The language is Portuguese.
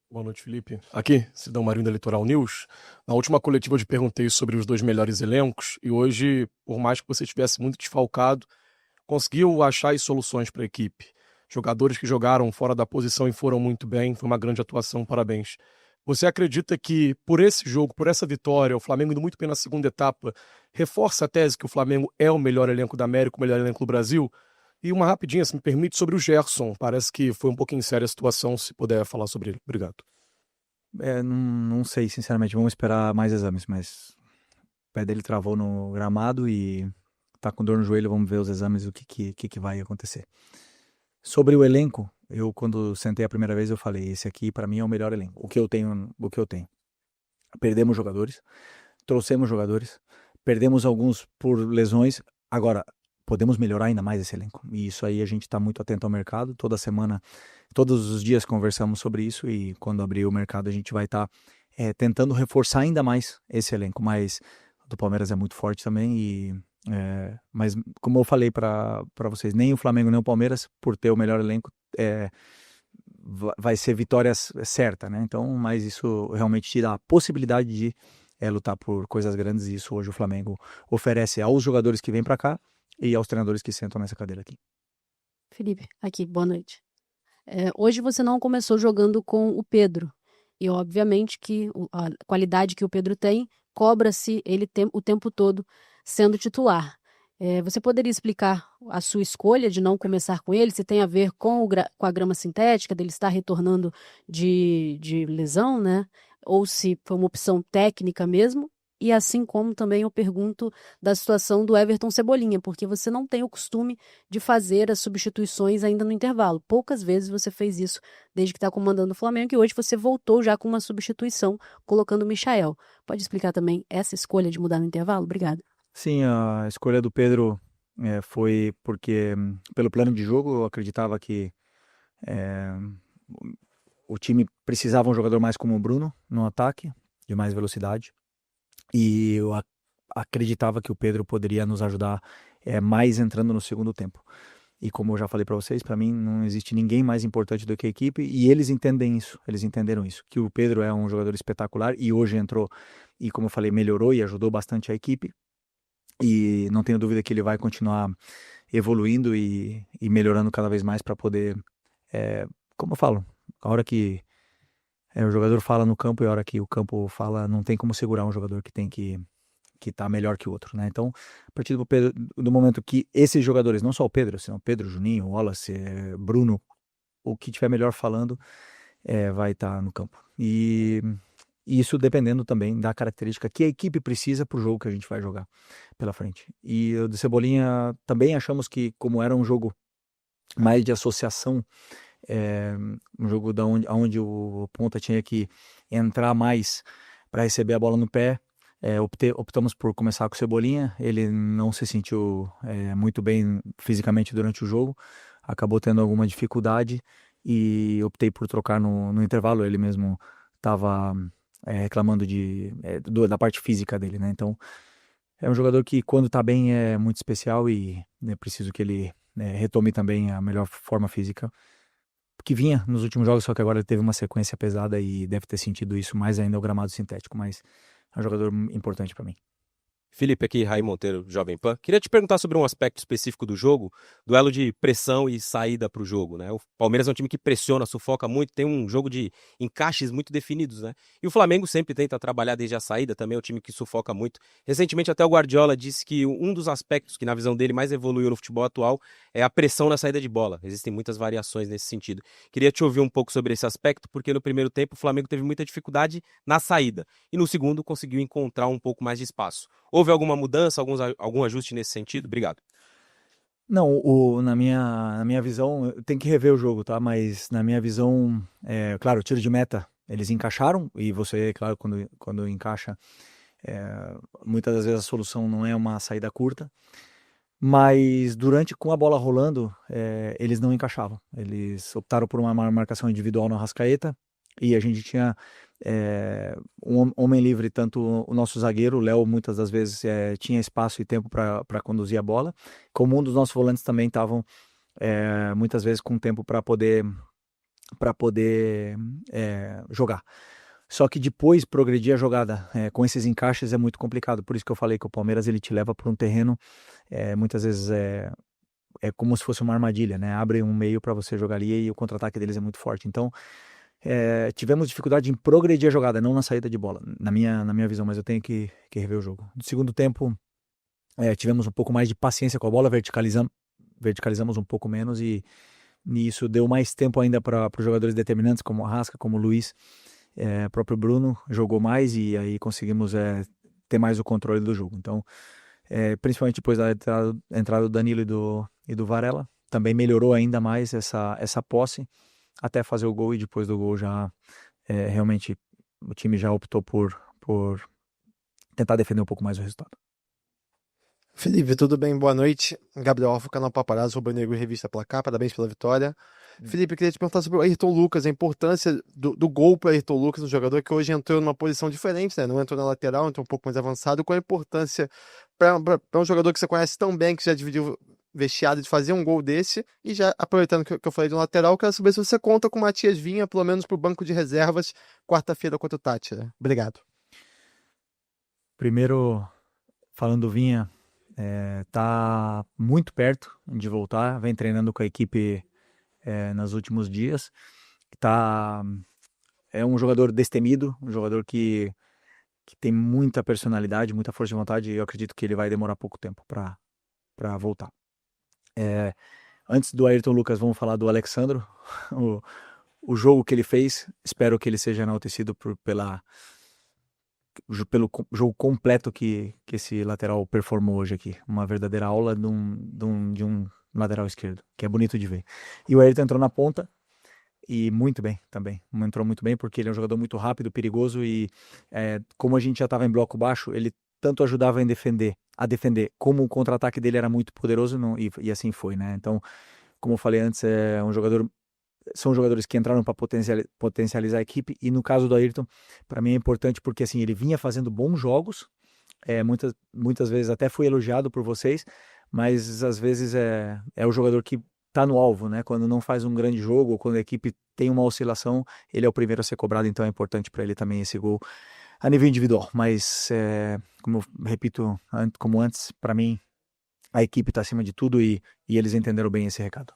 Boa noite, Felipe. Aqui, Sidão Marinho da Litoral News. Na última coletiva eu te perguntei sobre os dois melhores elencos e hoje, por mais que você estivesse muito desfalcado, conseguiu achar as soluções para a equipe. Jogadores que jogaram fora da posição e foram muito bem, foi uma grande atuação, parabéns. Você acredita que por esse jogo, por essa vitória, o Flamengo indo muito bem na segunda etapa, reforça a tese que o Flamengo é o melhor elenco da América, o melhor elenco do Brasil? E uma rapidinha, se me permite, sobre o Gerson. Parece que foi um pouquinho séria a situação, se puder falar sobre ele. Obrigado. Não sei, sinceramente. Vamos esperar mais exames, mas o pé dele travou no gramado e tá com dor no joelho. Vamos ver os exames, o que vai acontecer. Sobre o elenco, eu quando sentei a primeira vez eu falei, esse aqui para mim é o melhor elenco. O que eu tenho. Perdemos jogadores, trouxemos jogadores, perdemos alguns por lesões. Agora, podemos melhorar ainda mais esse elenco. E isso aí a gente está muito atento ao mercado. Toda semana, todos os dias conversamos sobre isso e quando abrir o mercado a gente vai estar tentando reforçar ainda mais esse elenco. Mas o do Palmeiras é muito forte também mas como eu falei para vocês, nem o Flamengo nem o Palmeiras, por ter o melhor elenco, vai ser vitória certa, né? Então, mas isso realmente te dá a possibilidade de lutar por coisas grandes e isso hoje o Flamengo oferece aos jogadores que vêm para cá e aos treinadores que sentam nessa cadeira aqui. Felipe, aqui, boa noite. Hoje você não começou jogando com o Pedro e obviamente que a qualidade que o Pedro tem cobra-se ele o tempo todo sendo titular. Você poderia explicar a sua escolha de não começar com ele, se tem a ver com a grama sintética, dele estar retornando de lesão, né? Ou se foi uma opção técnica mesmo? E assim como também eu pergunto da situação do Everton Cebolinha, porque você não tem o costume de fazer as substituições ainda no intervalo. Poucas vezes você fez isso desde que está comandando o Flamengo e hoje você voltou já com uma substituição, colocando o Michael. Pode explicar também essa escolha de mudar no intervalo? Obrigada. Sim, a escolha do Pedro foi porque, pelo plano de jogo, eu acreditava que o time precisava um jogador mais como o Bruno no ataque, de mais velocidade. E eu acreditava que o Pedro poderia nos ajudar mais entrando no segundo tempo. E como eu já falei para vocês, para mim não existe ninguém mais importante do que a equipe e eles entendem isso, eles entenderam isso, que o Pedro é um jogador espetacular e hoje entrou e como eu falei, melhorou e ajudou bastante a equipe e não tenho dúvida que ele vai continuar evoluindo e melhorando cada vez mais para poder, como eu falo, a hora que o jogador fala no campo e a hora que o campo fala, não tem como segurar um jogador que tem que tá melhor que o outro, né? Então, a partir do momento que esses jogadores, não só o Pedro, senão Pedro, Juninho, Wallace, Bruno, o que tiver melhor falando, vai estar no campo. E isso dependendo também da característica que a equipe precisa para o jogo que a gente vai jogar pela frente. E o do Cebolinha também achamos que, como era um jogo mais de associação, um jogo onde o ponta tinha que entrar mais para receber a bola no pé, optamos por começar com o Cebolinha. Ele não se sentiu muito bem fisicamente durante o jogo, acabou tendo alguma dificuldade e optei por trocar no intervalo. Ele mesmo estava reclamando da parte física dele, né? Então é um jogador que quando está bem é muito especial e é preciso que ele retome também a melhor forma física que vinha nos últimos jogos, só que agora ele teve uma sequência pesada e deve ter sentido isso mais ainda o gramado sintético, mas é um jogador importante para mim. Felipe aqui, Raí Monteiro, Jovem Pan. Queria te perguntar sobre um aspecto específico do jogo, duelo de pressão e saída para o jogo, né? O Palmeiras é um time que pressiona, sufoca muito, tem um jogo de encaixes muito definidos, né? E o Flamengo sempre tenta trabalhar desde a saída, também é um time que sufoca muito. Recentemente até o Guardiola disse que um dos aspectos que na visão dele mais evoluiu no futebol atual é a pressão na saída de bola. Existem muitas variações nesse sentido. Queria te ouvir um pouco sobre esse aspecto, porque no primeiro tempo o Flamengo teve muita dificuldade na saída e no segundo conseguiu encontrar um pouco mais de espaço. Houve alguma mudança, algum ajuste nesse sentido? Obrigado. Não, na minha visão, tem que rever o jogo, tá? Mas na minha visão, claro, o tiro de meta, eles encaixaram, e você, claro, quando encaixa, muitas das vezes a solução não é uma saída curta, mas com a bola rolando, eles não encaixavam. Eles optaram por uma marcação individual no Arrascaeta, e a gente tinha um homem livre, tanto o nosso zagueiro, o Léo, muitas das vezes tinha espaço e tempo para conduzir a bola, como um dos nossos volantes também estavam muitas vezes com tempo para poder para poder jogar. Só que depois progredir a jogada com esses encaixes é muito complicado. Por isso que eu falei que o Palmeiras ele te leva para um terreno, muitas vezes é como se fosse uma armadilha, né? Abre um meio para você jogar ali e o contra-ataque deles é muito forte. Então, tivemos dificuldade em progredir a jogada, não na saída de bola, na minha visão, mas eu tenho que rever o jogo. No segundo tempo, tivemos um pouco mais de paciência com a bola, verticalizamos um pouco menos e isso deu mais tempo ainda para os jogadores determinantes, como o Arrasca, como o Luiz, próprio Bruno jogou mais e aí conseguimos ter mais o controle do jogo. Então, principalmente depois da entrada do Danilo e do Varela, também melhorou ainda mais essa posse até fazer o gol, e depois do gol já realmente o time já optou por tentar defender um pouco mais o resultado. Felipe, tudo bem? Boa noite. Gabriel Alfa, canal Paparazzo, Rubro Negro, Revista Placar. Parabéns pela vitória. Felipe, queria te perguntar sobre o Ayrton Lucas, a importância do gol para o Ayrton Lucas, um jogador que hoje entrou numa posição diferente, né? Não entrou na lateral, entrou um pouco mais avançado. Qual a importância para um jogador que você conhece tão bem, que já dividiu vestiário, de fazer um gol desse? E já aproveitando que eu falei de um lateral, quero saber se você conta com o Matias Vinha, pelo menos para o banco de reservas, quarta-feira contra o Tátira. Obrigado. Primeiro, falando do Vinha, tá muito perto de voltar, vem treinando com a equipe nos últimos dias. É um jogador destemido, um jogador que tem muita personalidade, muita força de vontade, e eu acredito que ele vai demorar pouco tempo para voltar. Antes do Ayrton Lucas, vamos falar do Alexandro. O jogo que ele fez, espero que ele seja enaltecido pelo jogo completo que esse lateral performou hoje aqui. Uma verdadeira aula de um lateral esquerdo, que é bonito de ver. E o Ayrton entrou na ponta, e muito bem também. Entrou muito bem porque ele é um jogador muito rápido, perigoso, e como a gente já estava em bloco baixo, ele tanto ajudava a defender, como o contra-ataque dele era muito poderoso, e assim foi, né? Então, como eu falei antes, são jogadores que entraram para potencializar a equipe, e no caso do Ayrton, para mim é importante porque assim, ele vinha fazendo bons jogos, muitas vezes até foi elogiado por vocês, mas às vezes é o jogador que está no alvo, né? Quando não faz um grande jogo, ou quando a equipe tem uma oscilação, ele é o primeiro a ser cobrado, então é importante para ele também esse gol a nível individual. Mas, como eu repito, como antes, para mim, a equipe está acima de tudo, e eles entenderam bem esse recado.